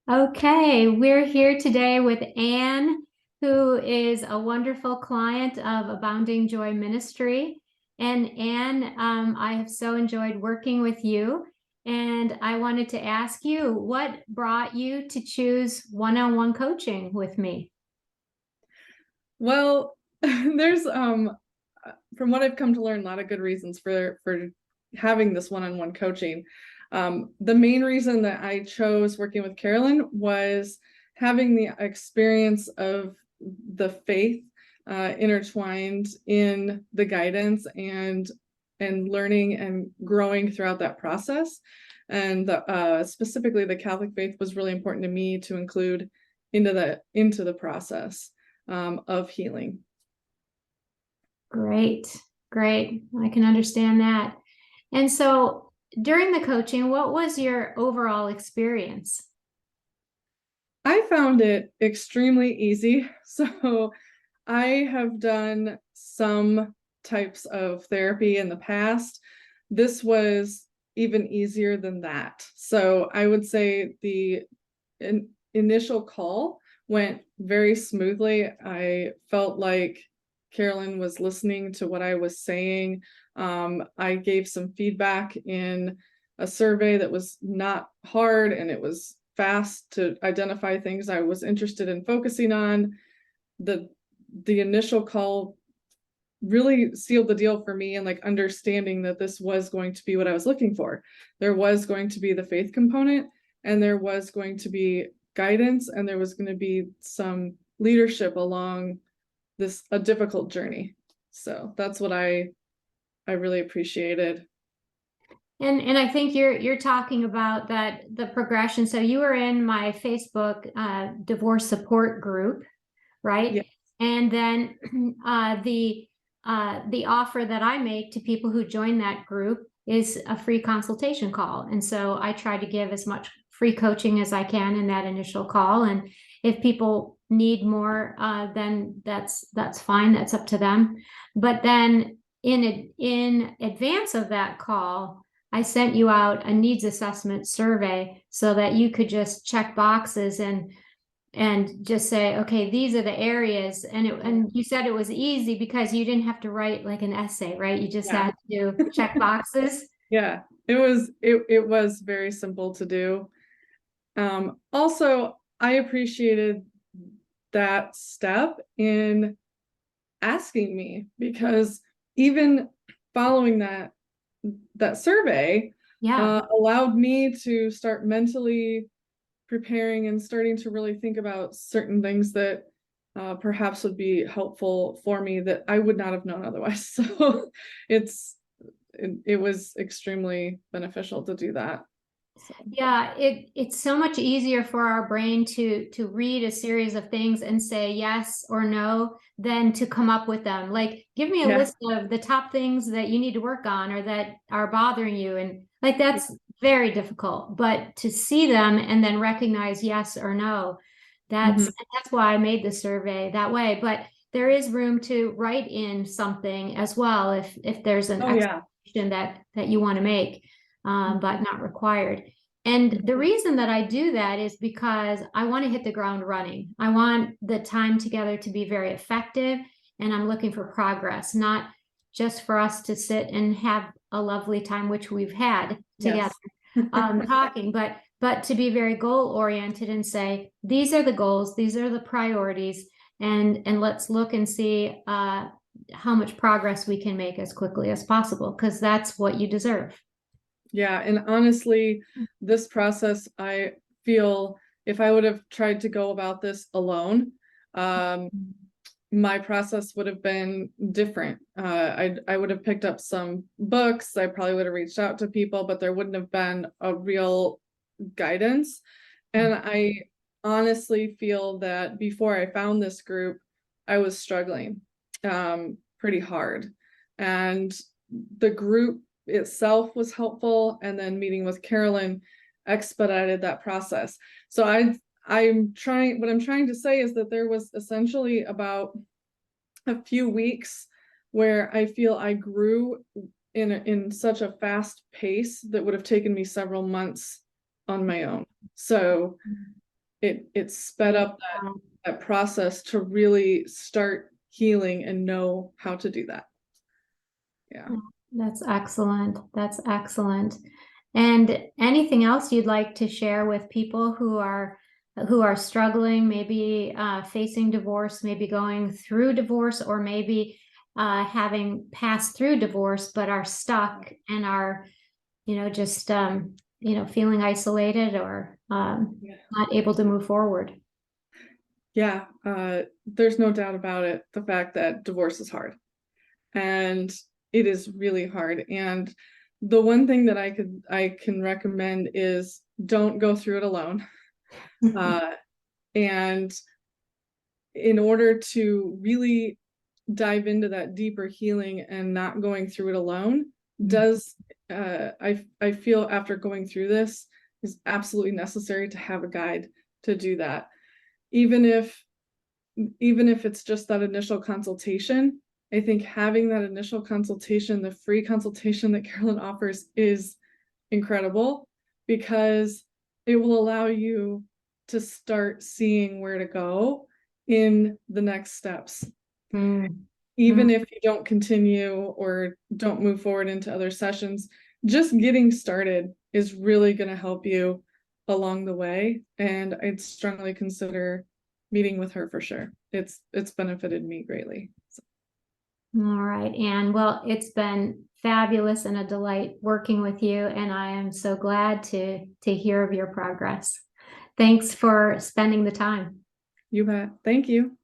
Okay, we're here today with Anne, who is a wonderful client of Abounding Joy Ministry. And Anne, I have so enjoyed working with you. And I wanted to ask you, what brought you to choose one-on-one coaching with me? Well, there's from what I've come to learn, a lot of good reasons for having this one-on-one coaching. The main reason that I chose working with Carolyn was having the experience of the faith intertwined in the guidance and learning and growing throughout that process. And specifically, the Catholic faith was really important to me to include into the process of healing. Great, great. I can understand that. And so during the coaching, what was your overall experience? I found it extremely easy. So I have done some types of therapy in the past. This was even easier than that. So I would say the initial call went very smoothly. I felt like Carolyn was listening to what I was saying. I gave some feedback in a survey that was not hard, and it was fast to identify things I was interested in focusing on. The initial call really sealed the deal for me, and like understanding that this was going to be what I was looking for. There was going to be the faith component, and there was going to be guidance, and there was going to be some leadership along a difficult journey. So that's what I really appreciated. And I think you're talking about that the progression. So you were in my Facebook divorce support group, right? Yeah. And then the offer that I make to people who join that group is a free consultation call. And so I try to give as much free coaching as I can in that initial call. And if people need more, then that's fine. That's up to them. But then in advance of that call, I sent you out a needs assessment survey so that you could just check boxes and just say, okay, these are the areas. And you said it was easy because you didn't have to write like an essay, right? You just Yeah. had to check boxes. Yeah. It was very simple to do. Also, I appreciated that step in asking me, because even following that survey Yeah. allowed me to start mentally preparing and starting to really think about certain things that perhaps would be helpful for me that I would not have known otherwise. So it was extremely beneficial to do that. So. Yeah, it's so much easier for our brain to read a series of things and say yes or no than to come up with them. Like, give me a Yeah. list of the top things that you need to work on or that are bothering you. And like that's very difficult. But to see them and then recognize yes or no, Mhm. that's why I made the survey that way. But there is room to write in something as well if there's an Oh yeah. explanation that you want to make, but not required. And the reason that I do that is because I want to hit the ground running. I want the time together to be very effective, and I'm looking for progress, not just for us to sit and have a lovely time, which we've had together, Yes. talking, but to be very goal oriented and say, these are the goals, these are the priorities, and let's look and see how much progress we can make as quickly as possible, because that's what you deserve. Yeah, and honestly, this process, I feel if I would have tried to go about this alone, um, my process would have been different. I would have picked up some books. I probably would have reached out to people, but there wouldn't have been a real guidance. And I honestly feel that before I found this group, I was struggling pretty hard. And the group itself was helpful, and then meeting with Carolyn expedited that process. So what I'm trying to say is that there was essentially about a few weeks where I feel I grew in such a fast pace that would have taken me several months on my own. So it sped up that process to really start healing and know how to do that. Yeah. That's excellent. That's excellent. And anything else you'd like to share with people who are struggling, maybe facing divorce, maybe going through divorce, or maybe having passed through divorce but are stuck and are, just feeling isolated or not able to move forward? Yeah, there's no doubt about it. The fact that divorce is hard, and it is really hard. And the one thing that I can recommend is don't go through it alone. And in order to really dive into that deeper healing and not going through it alone, does I feel after going through this is absolutely necessary to have a guide to do that. Even if it's just that initial consultation, I think having that initial consultation, the free consultation that Carolyn offers, is incredible, because it will allow you to start seeing where to go in the next steps. Even if you don't continue or don't move forward into other sessions, just getting started is really going to help you along the way. And I'd strongly consider meeting with her for sure. It's benefited me greatly. So. All right, Anne. Well, it's been fabulous and a delight working with you, and I am so glad to hear of your progress. Thanks for spending the time. You bet. Thank you.